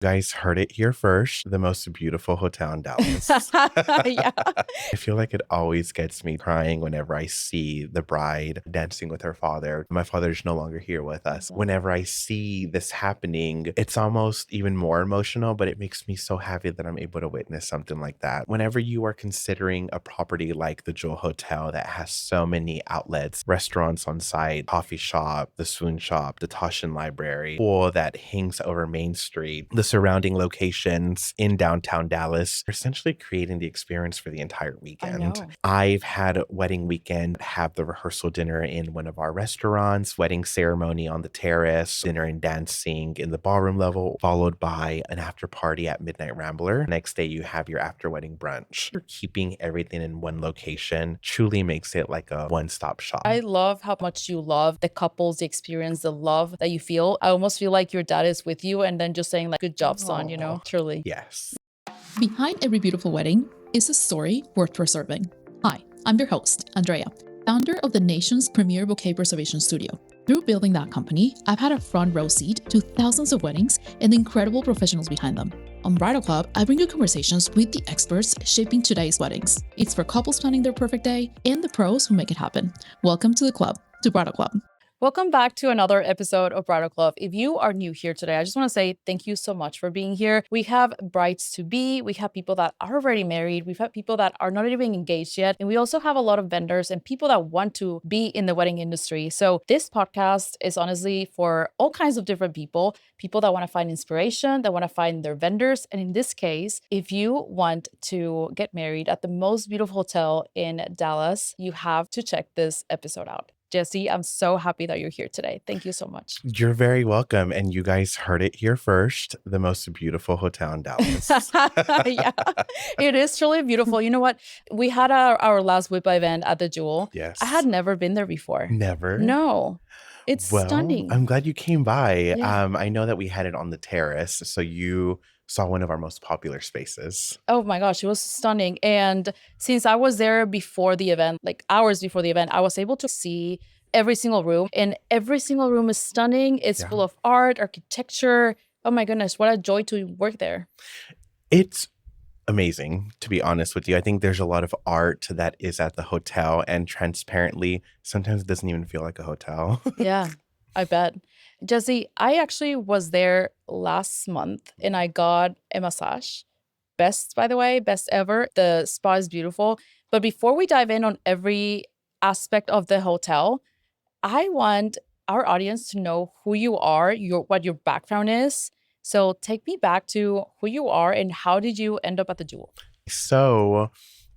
Guys heard it here first. The most beautiful hotel in Dallas. Yeah. I feel like it always gets me crying whenever I see the bride dancing with her father. My father's no longer here with us. Whenever I see this happening, it's almost even more emotional, but it makes me so happy that I'm able to witness something like that. Whenever you are considering a property like the Joule Hotel that has so many outlets, restaurants on site, coffee shop, the swoon shop, the Toshin Library, pool that hangs over Main Street, the surrounding locations in downtown Dallas, are essentially creating the experience for the entire weekend. know. I've had a wedding weekend, have the rehearsal dinner in one of our restaurants, wedding ceremony on the terrace, dinner and dancing in the ballroom level, followed by an after party at Midnight Rambler. Next day, you have your after wedding brunch. Keeping everything in one location truly makes it like a one-stop shop. I love how much you love the couples, the experience, the love that you feel. I almost feel like your dad is with you and then just saying like, good job, son, truly. Yes. Behind every beautiful wedding is a story worth preserving. Hi, I'm your host, Andrea, founder of the nation's premier bouquet preservation studio. Through building that company, I've had a front row seat to thousands of weddings and the incredible professionals behind them. On Bridal Club, I bring you conversations with the experts shaping today's weddings. It's for couples planning their perfect day and the pros who make it happen. Welcome to the club, to Bridal Club. Welcome back to another episode of Bridal Club. If you are new here today, I just want to say thank you so much for being here. We have brides-to-be, we have people that are already married, we've had people that are not even engaged yet, and we also have a lot of vendors and people that want to be in the wedding industry. So this podcast is honestly for all kinds of different people that want to find inspiration, that want to find their vendors. And in this case, if you want to get married at the most beautiful hotel in Dallas, you have to check this episode out. Jesse, I'm so happy that you're here today. Thank you so much. You're very welcome. And you guys heard it here first. The most beautiful hotel in Dallas. Yeah, it is truly beautiful. You know what? We had our last whip event at the Joule. Yes. I had never been there before. Never? No. It's stunning. I'm glad you came by. Yeah. I know that we had it on the terrace, so you saw one of our most popular spaces. Oh my gosh, it was stunning. And since I was there before the event, like hours before the event, I was able to see every single room, and every single room is stunning. It's full of art, architecture. Oh my goodness, what a joy to work there. It's amazing, to be honest with you. I think there's a lot of art that is at the hotel, and transparently, sometimes it doesn't even feel like a hotel. Yeah, I bet. Jesse, I actually was there last month and I got a massage. Best, by the way, best ever. The spa is beautiful. But before we dive in on every aspect of the hotel, I want our audience to know who you are, what your background is. So take me back to who you are and how did you end up at the Joule? So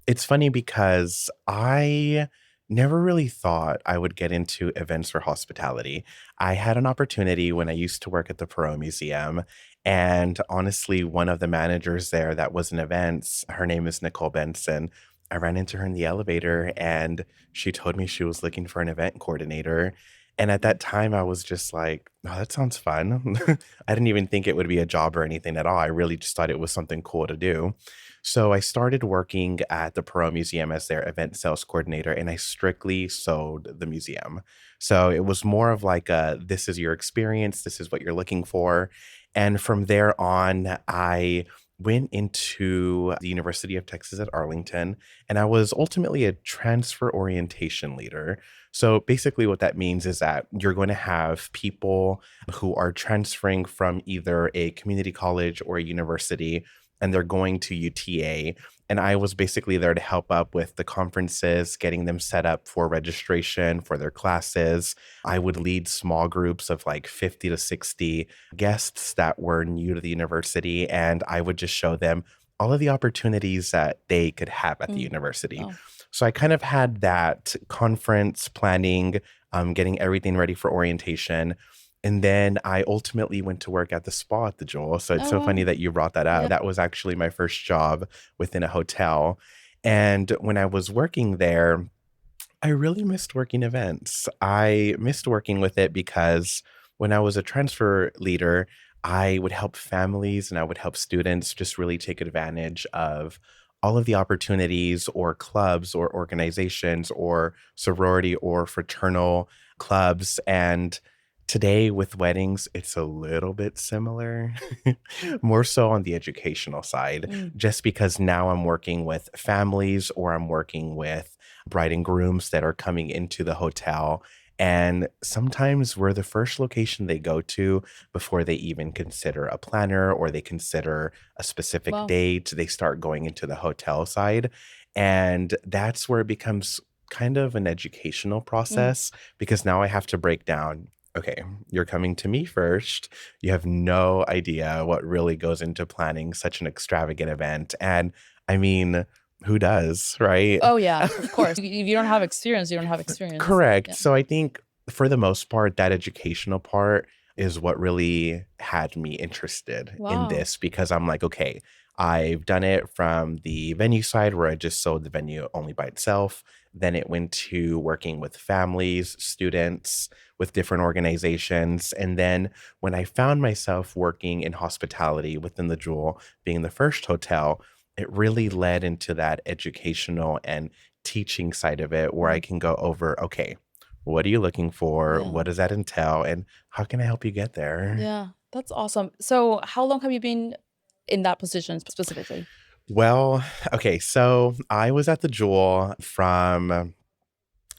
it's funny because I never really thought I would get into events for hospitality. I had an opportunity when I used to work at the Perot Museum. And honestly, one of the managers there that was in events, her name is Nicole Benson. I ran into her in the elevator and she told me she was looking for an event coordinator. And at that time, I was just like, oh, that sounds fun. I didn't even think it would be a job or anything at all. I really just thought it was something cool to do. So I started working at the Perot Museum as their event sales coordinator, and I strictly sold the museum. So it was more of like this is your experience, this is what you're looking for. And from there on, I went into the University of Texas at Arlington, and I was ultimately a transfer orientation leader. So basically what that means is that you're going to have people who are transferring from either a community college or a university, and they're going to UTA. And I was basically there to help up with the conferences, getting them set up for registration for their classes. I would lead small groups of like 50 to 60 guests that were new to the university, and I would just show them all of the opportunities that they could have at the university. Wow. So I kind of had that conference planning, getting everything ready for orientation. And then I ultimately went to work at the spa at the Joule. So it's so funny that you brought that up. Yeah. That was actually my first job within a hotel. And when I was working there, I really missed working events. I missed working with it because when I was a transfer leader, I would help families and I would help students just really take advantage of all of the opportunities or clubs or organizations or sorority or fraternal clubs. And Today with weddings, it's a little bit similar, more so on the educational side, Mm. just because now I'm working with families or I'm working with bride and grooms that are coming into the hotel. And sometimes we're the first location they go to before they even consider a planner or they consider a specific Wow. date. They start going into the hotel side. And that's where it becomes kind of an educational Mm. process because now I have to break down, okay, you're coming to me first. You have no idea what really goes into planning such an extravagant event. And I mean, who does, right? Oh, yeah, of course. If you don't have experience, you don't have experience. Correct. Yeah. So I think for the most part, that educational part is what really had me interested in Wow. this because I'm like, okay, I've done it from the venue side where I just sold the venue only by itself. Then it went to working with families, students, with different organizations. And then when I found myself working in hospitality within the Jewel, being the first hotel, it really led into that educational and teaching side of it where I Mhm. can go over, okay, what are you looking for? Yeah. What does that entail? And how can I help you get there? Yeah. That's awesome. So how long have you been in that position specifically? Well, okay, so I was at the Jewel from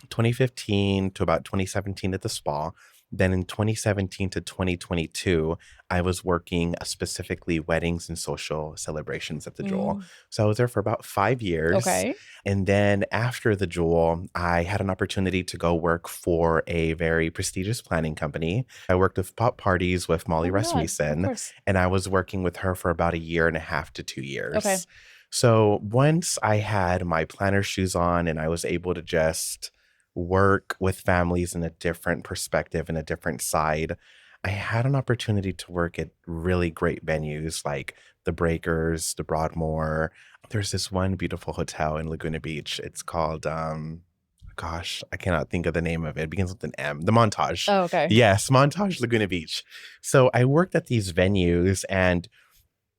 2015 to about 2017 at the spa. Then in 2017 to 2022, I was working specifically weddings and social celebrations at the Jewel. Mm. So I was there for about 5 years. Okay. And then after the Jewel, I had an opportunity to go work for a very prestigious planning company. I worked with pop parties with Molly Oh my God. Of Rasmussen, course. and I was working with her for about a year and a half to 2 years. Okay. So once I had my planner shoes on and I was able to just work with families in a different perspective and a different side, I had an opportunity to work at really great venues like the Breakers, the Broadmoor. There's this one beautiful hotel in Laguna Beach. It's called gosh, I cannot think of the name of it. It begins with an M. The Montage. Oh, okay. Yes, Montage Laguna Beach. So I worked at these venues and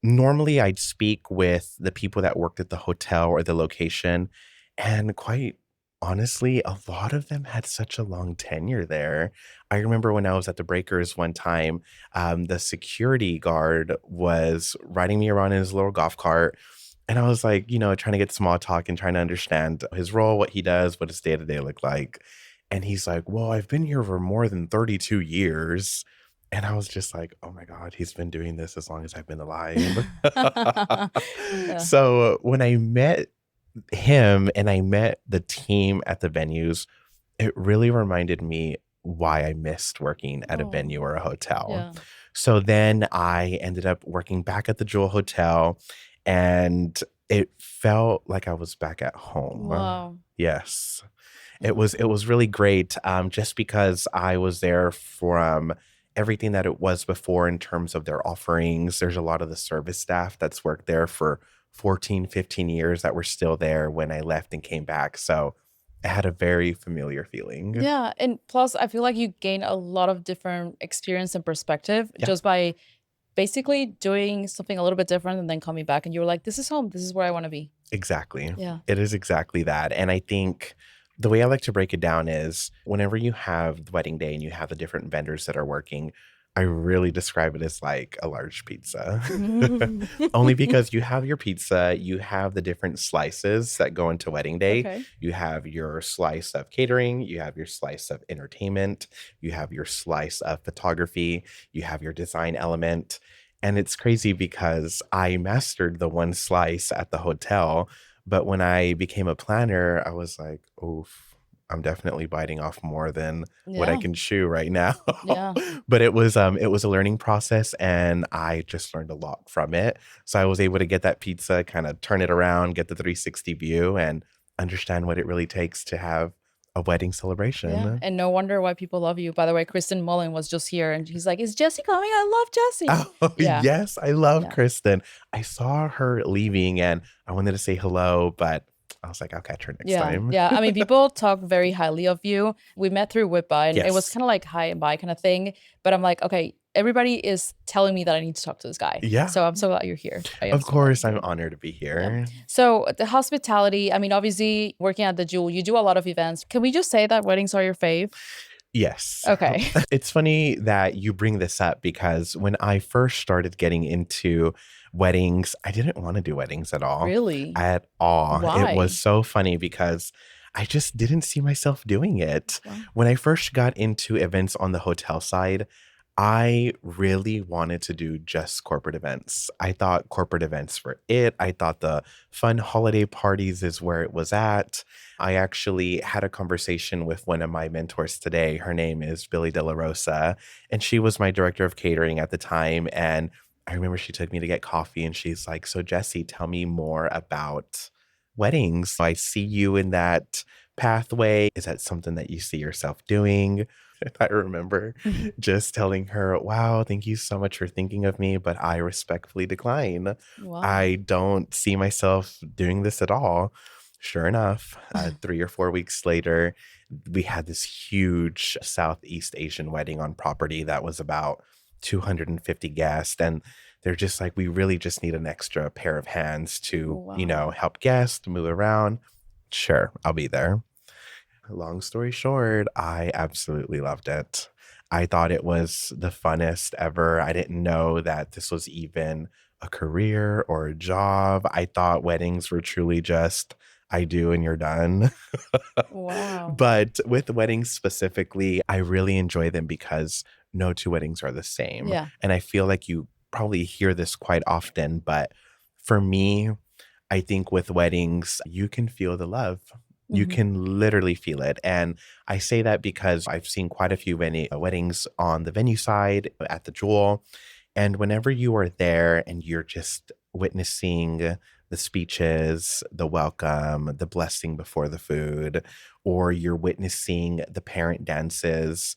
normally I'd speak with the people that worked at the hotel or the location, and quite honestly, a lot of them had such a long tenure there. I remember when I was at the Breakers one time, the security guard was riding me around in his little golf cart. And I was like, trying to get small talk and trying to understand his role, what he does, what his day to day look like. And he's like, well, I've been here for more than 32 years. And I was just like, oh my God, he's been doing this as long as I've been alive. Yeah. So when I met him and I met the team at the venues, it really reminded me why I missed working at a Oh, venue or a hotel. yeah. So then I ended up working back at the Jewel Hotel and it felt like I was back at home. Wow. Yes. It Yeah. was really great, just because I was there from everything that it was before in terms of their offerings. There's a lot of the service staff that's worked there for 14, 15 years that were still there when I left and came back. So I had a very familiar feeling. Yeah, and plus I feel like you gain a lot of different experience and perspective Yeah, just by basically doing something a little bit different and then coming back and you were like, this is home. This is where I want to be. exactly. Yeah. It is exactly that. And I think the way I like to break it down is whenever you have the wedding day and you have the different vendors that are working, I really describe it as like a large pizza. Only because you have your pizza, you have the different slices that go into wedding day. Okay. You have your slice of catering, you have your slice of entertainment, you have your slice of photography, you have your design element. And it's crazy because I mastered the one slice at the hotel, but when I became a planner, I was like, oof, I'm definitely biting off more than what I Yeah. can chew right now. Yeah. But it was a learning process and I just learned a lot from it. So I was able to get that pizza, kind of turn it around, get the 360 view and understand what it really takes to have a wedding Yeah. celebration. And no wonder why people love you. By the way, Kristen Mullen was just here and he's like, is Jesse coming? I love Jesse. Oh, Yeah. yes, I love Yeah. Kristen. I saw her leaving and I wanted to say hello, but I was like, I'll catch her next Yeah. time. Yeah. I mean, people talk very highly of you. We met through Whitby and it was Yes. kind of like hi and bye kind of thing. But I'm like, okay, everybody is telling me that I need to talk to this guy. Yeah. So I'm so glad you're here. I am Of so glad course, you're I'm here. honored to be Yeah. here. So the hospitality, I mean, obviously working at the Jewel, you do a lot of events. Can we just say that weddings are your fave? Yes. Okay. It's funny that you bring this up because when I first started getting into weddings, I didn't want to do weddings at all. Really? At all. It was Why? so funny because I just didn't see myself doing it. Wow. When I first got into events on the hotel side, I really wanted to do just corporate events. I thought corporate events were it. I thought the fun holiday parties is where it was at. I actually had a conversation with one of my mentors today. Her name is Billy De La Rosa, and she was my director of catering at the time. And I remember she took me to get coffee and she's like, "So, Jesse, tell me more about weddings. I see you in that pathway. Is that something that you see yourself doing?" I remember just telling her, "Wow, thank you so much for thinking of me, but I respectfully decline. Wow. I don't see myself doing this at all." Sure enough, 3 or 4 weeks later, we had this huge Southeast Asian wedding on property that was about 250 guests. And they're just like, "We really just need an extra pair of hands to, Wow. help guests move around." Sure, I'll be there. Long story short, I absolutely loved it. I thought it was the funnest ever. I didn't know that this was even a career or a job. I thought weddings were truly just I do and you're done. Wow. But with weddings specifically, I really enjoy them because no two weddings are the same. Yeah. And I feel like you probably hear this quite often, but for me, I think with weddings, you can feel the love. You Mhm. can literally feel it. And I say that because I've seen quite a few weddings on the venue side at the Joule. And whenever you are there and you're just witnessing the speeches, the welcome, the blessing before the food, or you're witnessing the parent dances,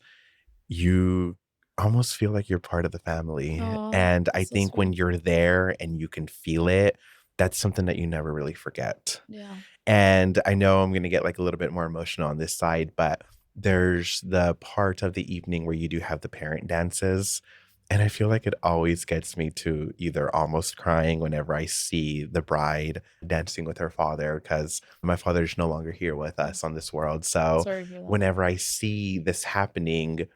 you almost feel like you're part of the family. Oh, And I that's so think when sweet. you're there and you can feel it, that's something that you never really forget. Yeah. And I know I'm going to get like a little bit more emotional on this side, but there's the part of the evening where you do have the parent dances. And I feel like it always gets me to either almost crying whenever I see the bride dancing with her father, because my father's no longer here with Oh, us on this world. So sorry to hear that. whenever I see this happening,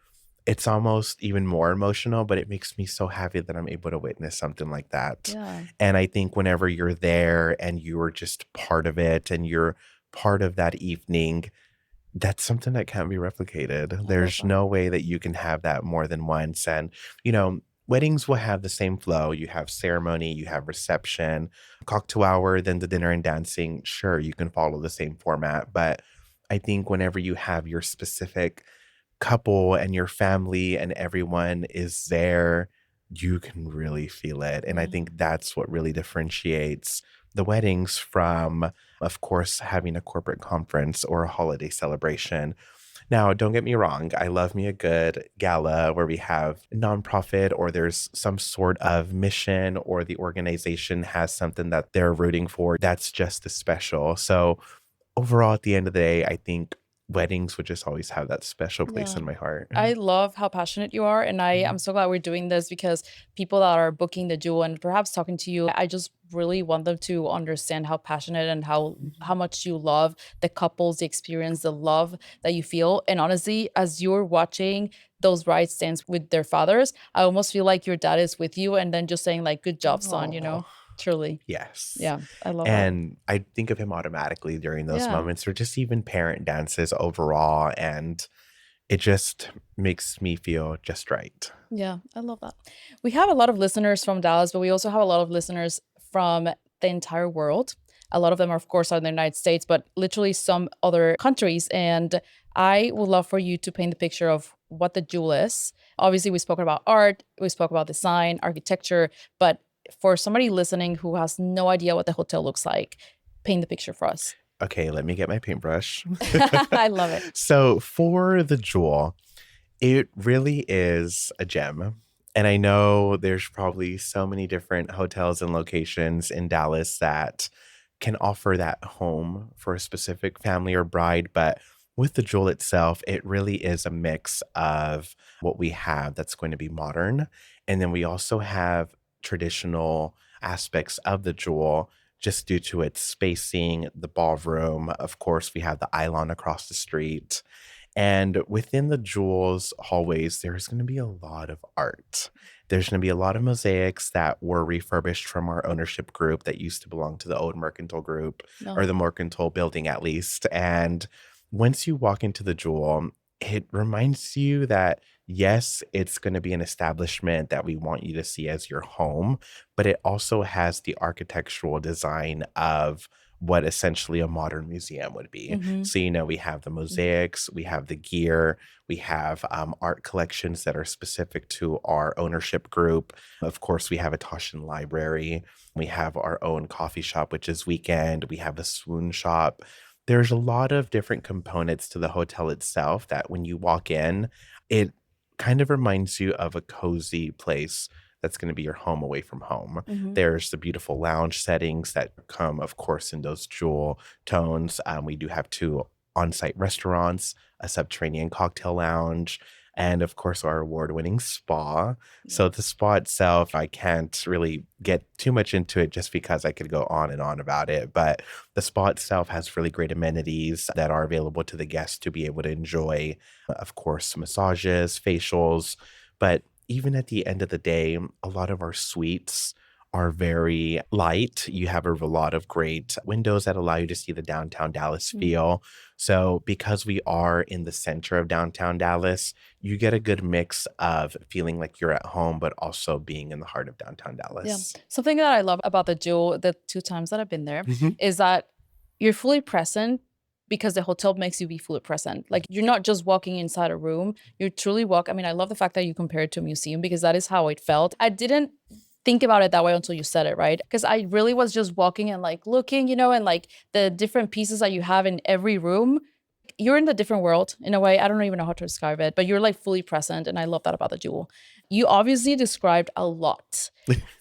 it's almost even more emotional, but it makes me so happy that I'm able to witness something like that. Yeah, And I think whenever you're there and you're just part of it and you're part of that evening, that's something that can't be replicated. I love There's that. no way that you can have that more than once. And, weddings will have the same flow. You have ceremony, you have reception, cocktail hour, then the dinner and dancing. Sure, you can follow the same format. But I think whenever you have your specific couple and your family and everyone is there, you can really feel it. And I Yeah. think that's what really differentiates the weddings from, of course, having a corporate conference or a holiday celebration. Now, don't get me wrong, I love me a good gala where we have a nonprofit or there's some sort of mission or the organization has something that they're rooting for. That's just as special. So, overall, at the end of the day, I think weddings would just always have that special place Yeah. in my heart. I love how passionate you are, and I'm Mhm. so glad we're doing this because people that are booking the Jewel and perhaps talking to you, I just really want them to understand how passionate and how much you love the couples, the experience, the love that you feel. And honestly, as you're watching those brides dance with their fathers, I almost feel like your dad is with you and then just saying like, "Good job, son," you Oh, know? Truly. yes. Yeah, I love that. And I think of him automatically during those Yeah. moments or just even parent dances overall. And it just makes me feel just right. Yeah, I love that. We have a lot of listeners from Dallas, but we also have a lot of listeners from the entire world. A lot of them, of course, are in the United States, but literally some other countries. And I would love for you to paint the picture of what the Jewel is. Obviously, we spoke about art, we spoke about design, architecture, but for somebody listening who has no idea what the hotel looks like, paint the picture for us. Okay, let me get my paintbrush. I love it. So, for the Jewel, it really is a gem. And I know there's probably so many different hotels and locations in Dallas that can offer that home for a specific family or bride. But with the Jewel itself, it really is a mix of what we have that's going to be modern. And then we also have traditional aspects of the Jewel just due to its spacing, the ballroom. Of course, we have the Island across the street And within the Joule's hallways, there's going to be a lot of art. There's going to be a lot of mosaics that were refurbished from our ownership group that used to belong to the old Mercantile group, or No. the Mercantile building at least. And once you walk into the Joule, it reminds you that yes, it's going to be an establishment that we want you to see as your home, but it also has the architectural design of what essentially a modern museum would be. Mhm. So, we have the Mhm. mosaics, we have the gear, we have art collections that are specific to our ownership group. Of course, we have a Toshin library. We have our own coffee shop, which is weekend. We have a swoon shop. There's a lot of different components to the hotel itself that when you walk in, it kind of reminds you of a cozy place that's going to be your home away from home. Mhm. There's the beautiful lounge settings that come, of course, in those jewel tones. We do have two on site restaurants, a subterranean cocktail lounge, and of course, our award winning spa. So, the Yes. spa itself, I can't really get too much into it just because I could go on and on about it. But the spa itself has really great amenities that are available to the guests to be able to enjoy, of course, massages, facials. But even at the end of the day, a lot of our suites are very light. You have a lot of great windows that allow you to see the downtown Dallas Mm. feel. So, because we are in the center of downtown Dallas, you get a good mix of feeling like you're at home, but also being in the heart of downtown Yeah. Dallas. Something that I love about the Jewel, the 2 times that I've been there, Mhm. is that you're fully present because the hotel makes you be fully present. Like, you're not just walking inside a room, you truly walk. I mean, I love the fact that you compare it to a museum because that is how it felt. I didn't think about it that way until you said it, right? Because I really was just walking and, like, looking, and, like, the different pieces that you have in every room. You're in a different world in a way. I don't even know how to describe it, but you're, like, fully present, and I love that about the Jewel. You obviously described a lot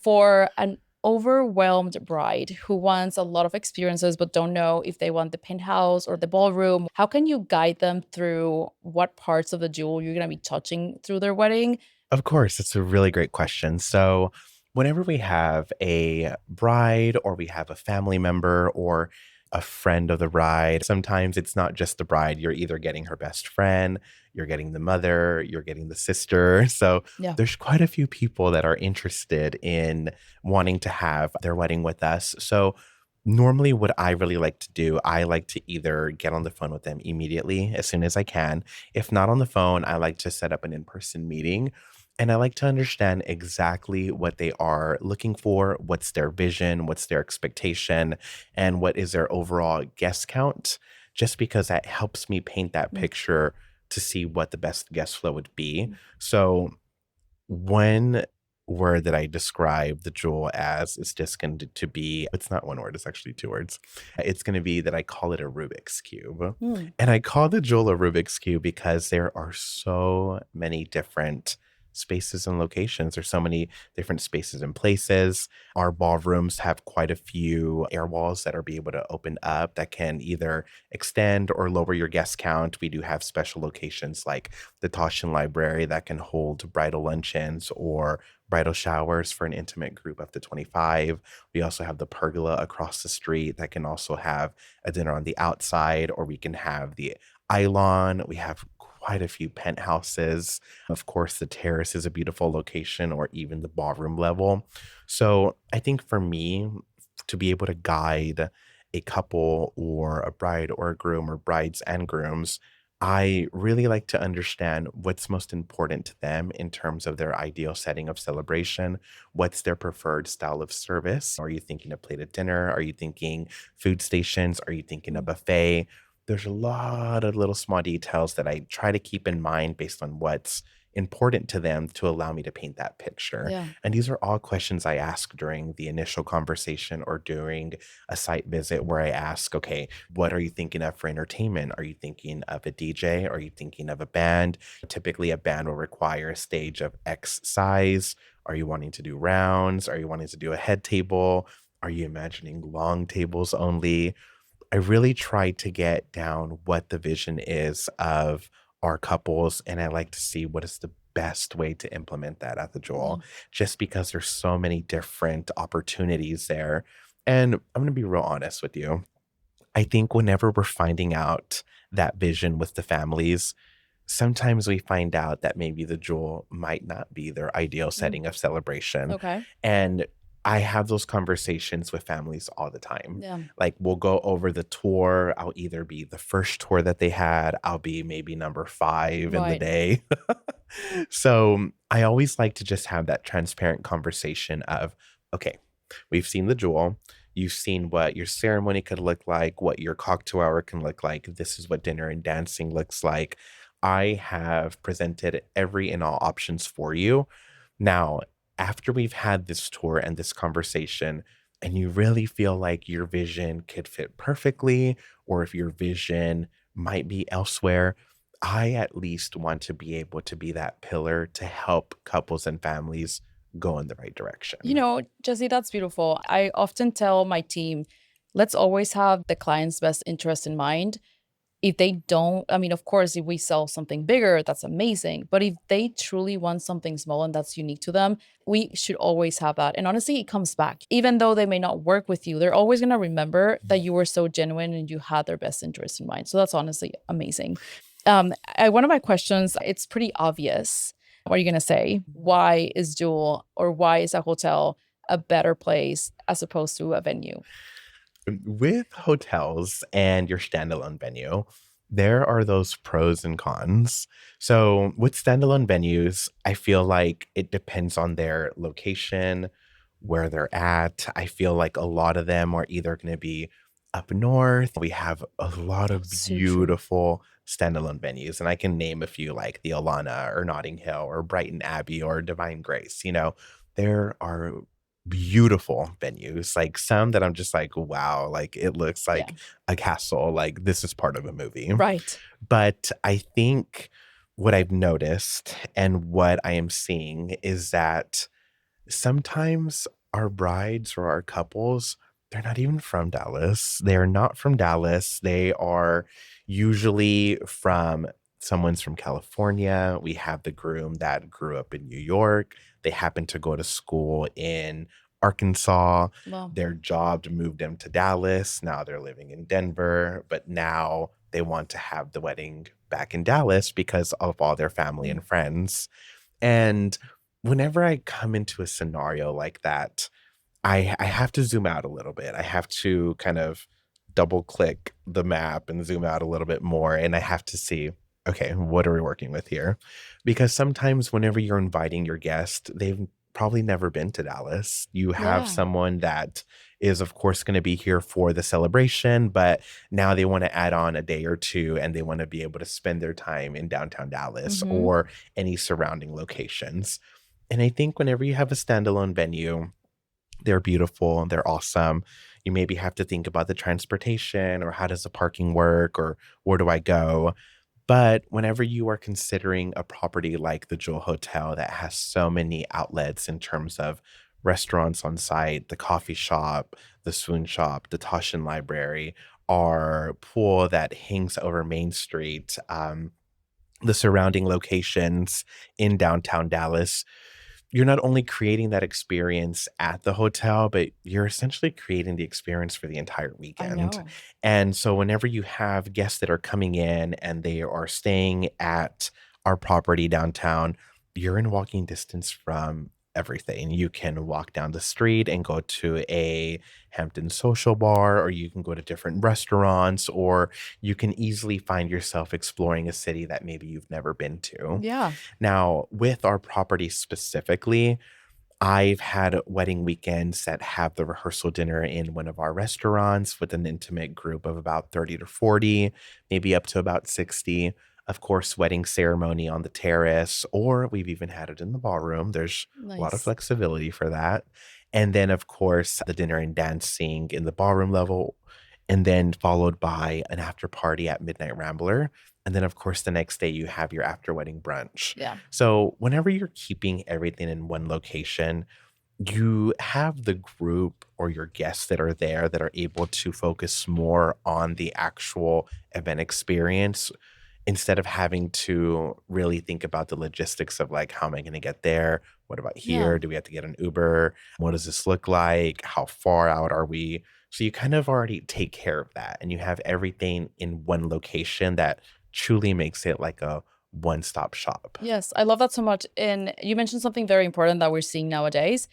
for an overwhelmed bride who wants a lot of experiences but don't know if they want the penthouse or the ballroom. How can you guide them through what parts of the Jewel you're going to be touching through their wedding? Of course, it's a really great question. So, whenever we have a bride or we have a family member or a friend of the bride, sometimes it's not just the bride. You're either getting her best friend, you're getting the mother, you're getting the sister. So, Yeah. there's quite a few people that are interested in wanting to have their wedding with us. So, normally, what I really like to do, I like to either get on the phone with them immediately as soon as I can. If not on the phone, I like to set up an in person meeting and I like to understand exactly what they are looking for, what's their vision, what's their expectation, and what is their overall guest count, just because that helps me paint that Mm, picture to see what the best guest flow would be. mm, So, one word that I describe the jewel as is just going to be it's not one word, it's actually two words. It's going to be that I call it a Rubik's Cube. mm, And I call the jewel a Rubik's Cube because there are so many different spaces and locations. There's so many different spaces and places. Our ballrooms have quite a few air walls that are be able to open up that can either extend or lower your guest count. We do have special locations like the Toshin Library that can hold bridal luncheons or bridal showers for an intimate group up to 25. We also have the pergola across the street that can also have a dinner on the outside, or we can have the Ilon. We have quite a few penthouses. Of course, the terrace is a beautiful location, or even the ballroom level. So I think for me, to be able to guide a couple or a bride or a groom or brides and grooms, I really like to understand what's most important to them in terms of their ideal setting of celebration. What's their preferred style of service? Are you thinking a plated dinner? Are you thinking food stations? Are you thinking a mm. buffet? There's a lot of little small details that I try to keep in mind based on what's important to them to allow me to paint that picture. Yeah. And these are all questions I ask during the initial conversation or during a site visit where I ask, okay, what are you thinking of for entertainment? Are you thinking of a DJ? Are you thinking of a band? Typically, a band will require a stage of X size. Are you wanting to do rounds? Are you wanting to do a head table? Are you imagining long tables only? I really try to get down what the vision is of our couples, and I like to see what is the best way to implement that at the Yeah. Joel, just because there's so many different opportunities there. And I'm going to be real honest with you. I think whenever we're finding out that vision with the families, sometimes we find out that maybe the Joule might not be their ideal Mm, setting of celebration. okay. And I have those conversations with families all the time. Yeah. Like we'll go over the tour. I'll either be the first tour that they had, I'll be maybe number 5 in the Right. day. So I always like to just have that transparent conversation of, okay, we've seen the Joule. You've seen what your ceremony could look like, what your cocktail hour can look like. This is what dinner and dancing looks like. I have presented every and all options for you. Now, after we've had this tour and this conversation, and you really feel like your vision could fit perfectly, or if your vision might be elsewhere, I at least want to be able to be that pillar to help couples and families go in the right direction. Jesse, that's beautiful. I often tell my team, let's always have the client's best interest in mind. If they don't, I mean, of course, if we sell something bigger, that's amazing. But if they truly want something small and that's unique to them, we should always have that. And honestly, it comes back. Even though they may not work with you, they're always going to remember that you were so genuine and you had their best interest in mind. So that's honestly amazing. One of my questions, it's pretty obvious. What are you going to say? Why is Jewel or why is a hotel a better place as opposed to a venue? With hotels and your standalone venue, there are those pros and cons. So, with standalone venues, I feel like it depends on their location, where they're at. I feel like a lot of them are either going to be up north. We have a lot Oh, of so true. beautiful standalone venues, and I can name a few like the Alana or Notting Hill or Brighton Abbey or Divine Grace. There are beautiful venues, like some that I'm just like, wow, like it looks Yeah. like a castle, like this is part of a movie. Right. But I think what I've noticed and what I am seeing is that sometimes our brides or our couples, they're not even from Dallas. They are not from Dallas. They are usually from someone's from California. We have the groom that grew up in New York. They happen to go to school in Arkansas. Well, Their job moved them to Dallas. Now they're living in Denver, but now they want to have the wedding back in Dallas because of all their family mm, and friends. And whenever I come into a scenario like that, I have to zoom out a little bit. I have to kind of double click the map and zoom out a little bit more, and I have to see, okay, what are we working with here? Because sometimes whenever you're inviting your guest, they've probably never been to Dallas. You have yeah. someone that is, of course, going to be here for the celebration, but now they want to add on a day or two and they want to be able to spend their time in downtown Dallas Hmm. or any surrounding locations. And I think whenever you have a standalone venue, they're beautiful, they're awesome. You maybe have to think about the transportation or how does the parking work or where do I go? But whenever you are considering a property like the Jewel Hotel that has so many outlets in terms of restaurants on site, the coffee shop, the swoon shop, the Toshin Library, our pool that hangs over Main Street, the surrounding locations in downtown Dallas, you're not only creating that experience at the hotel, but you're essentially creating the experience for the entire I weekend. know. And so whenever you have guests that are coming in and they are staying at our property downtown, you're in walking distance from everything. You can walk down the street and go to a Hampton social bar, or you can go to different restaurants, or you can easily find yourself exploring a city that maybe you've never been to. Yeah. Now, with our property specifically, I've had wedding weekends that have the rehearsal dinner in one of our restaurants with an intimate group of about 30 to 40, maybe up to about 60. Of course, wedding ceremony on the terrace, or we've even had it in the ballroom. There's a lot of Nice. flexibility for that. And then, of course, the dinner and dancing in the ballroom level, and then followed by an after party at Midnight Rambler. And then, of course, the next day you have your after wedding brunch. Yeah. So, whenever you're keeping everything in one location, you have the group or your guests that are there that are able to focus more on the actual event experience instead of having to really think about the logistics of like, how am I going to get there? What about Yeah. here? Do we have to get an Uber? What does this look like? How far out are we? So you kind of already take care of that and you have everything in one location that truly makes it like a one-stop shop. Yes, I love that so much. And you mentioned something very important that we're seeing nowadays.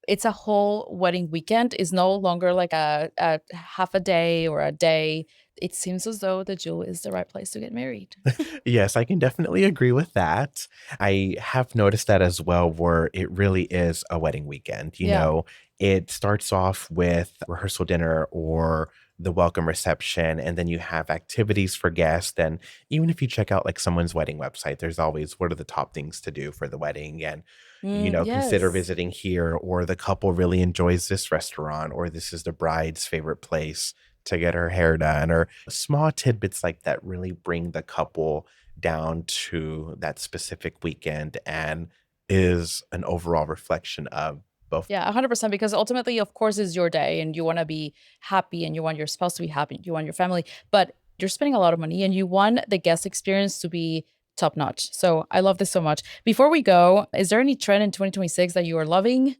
It's a whole wedding weekend. Is no longer like a half a day or a day. It seems as though the Jewel is the right place to get married. Yes, I can definitely agree with that. I have noticed that as well, where it really is a wedding weekend. Yeah. It starts off with rehearsal dinner or the welcome reception, and then you have activities for guests. And even if you check out like someone's wedding website, there's always what are the top things to do for the wedding. And, consider Yes. visiting here, or the couple really enjoys this restaurant, or this is the bride's favorite place to get her hair done, or small tidbits like that really bring the couple down to that specific weekend and is an overall reflection of both. Yeah, 100% because ultimately, of course, it's your day and you want to be happy and you want your spouse to be happy, you want your family, but you're spending a lot of money and you want the guest experience to be top notch. So I love this so much. Before we go, is there any trend in 2026 that you are loving?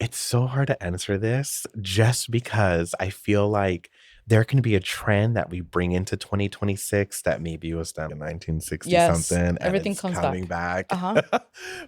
It's so hard to answer this just because I feel like there can be a trend that we bring into 2026 that maybe was done in 1960 Yes, something and everything it's comes coming back. back. Uh-huh.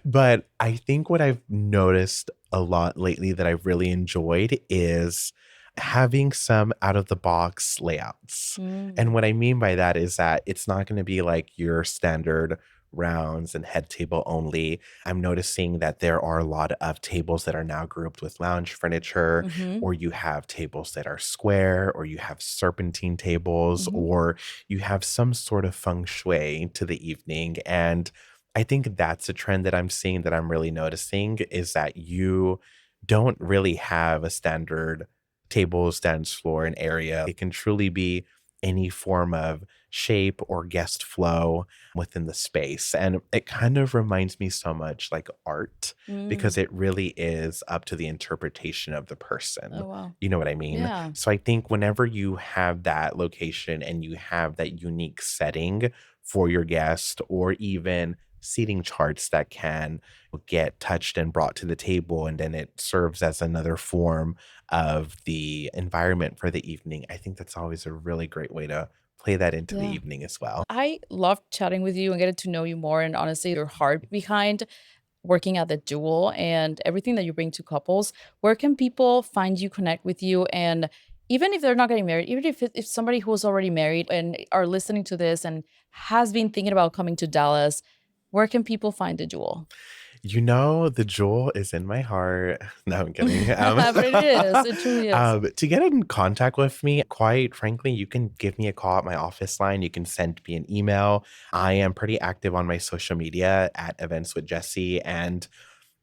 But I think what I've noticed a lot lately that I've really enjoyed is having some out of the box layouts. And Mm, what I mean by that is that it's not going to be like your standard rounds and head table only. I'm noticing that there are a lot of tables that are now grouped with lounge furniture, mhm, or you have tables that are square, or you have serpentine tables, mhm. or you have some sort of feng shui to the evening. And I think that's a trend that I'm seeing that I'm really noticing is that you don't really have a standard table, stands floor, and area. It can truly be any form of shape or guest flow within the space. And it kind of reminds me so much like art because Mm. it really is up to the interpretation of the person. Oh, wow. You know what I mean? Yeah. So I think whenever you have that location and you have that unique setting for your guest, or even seating charts that can get touched and brought to the table, and then it serves as another form of the environment for the evening, I think that's always a really great way to play that into the Yeah. evening as well. I loved chatting with you and getting to know you more and honestly your heart behind working at the Jewel and everything that you bring to couples. Where can people find you, connect with you, and even if they're not getting married, even if somebody who's already married and are listening to this and has been thinking about coming to Dallas, where can people find the Jewel? The jewel is in my heart. No, I'm kidding. But it is. It truly is. To get in contact with me, quite frankly, you can give me a call at my office line. You can send me an email. I am pretty active on my social media at Events with Jesse. And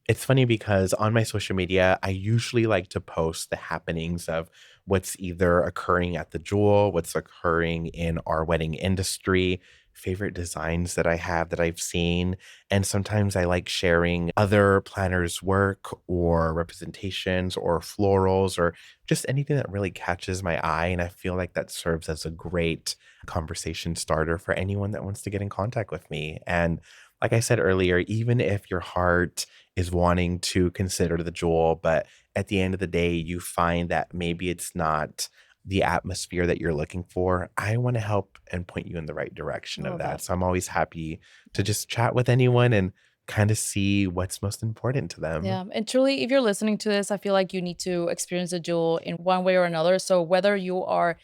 it's funny because on my social media, I usually like to post the happenings of what's either occurring at the Jewel, what's occurring in our wedding industry, favorite designs that I have that I've seen. And sometimes I like sharing other planners' work or representations or florals or just anything that really catches my eye. And I feel like that serves as a great conversation starter for anyone that wants to get in contact with me. And like I said earlier, even if your heart is wanting to consider the Jewel, but at the end of the day, you find that maybe it's not the atmosphere that you're looking for, I want to help and point you in the right I direction of love that. that. So I'm always happy to Yeah. just chat with anyone and kind of see what's most important to them. Yeah. And truly, if you're listening to this, I feel like you need to experience the Jewel in one way or another. So whether you are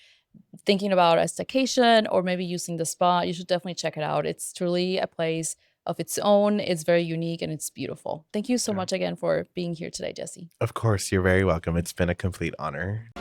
thinking about a staycation or maybe using the spa, you should definitely check it out. It's truly a place of its own. It's very unique and it's beautiful. Thank you so Yeah. much again for being here today, Jesse. Of course, you're very welcome. It's been a complete honor.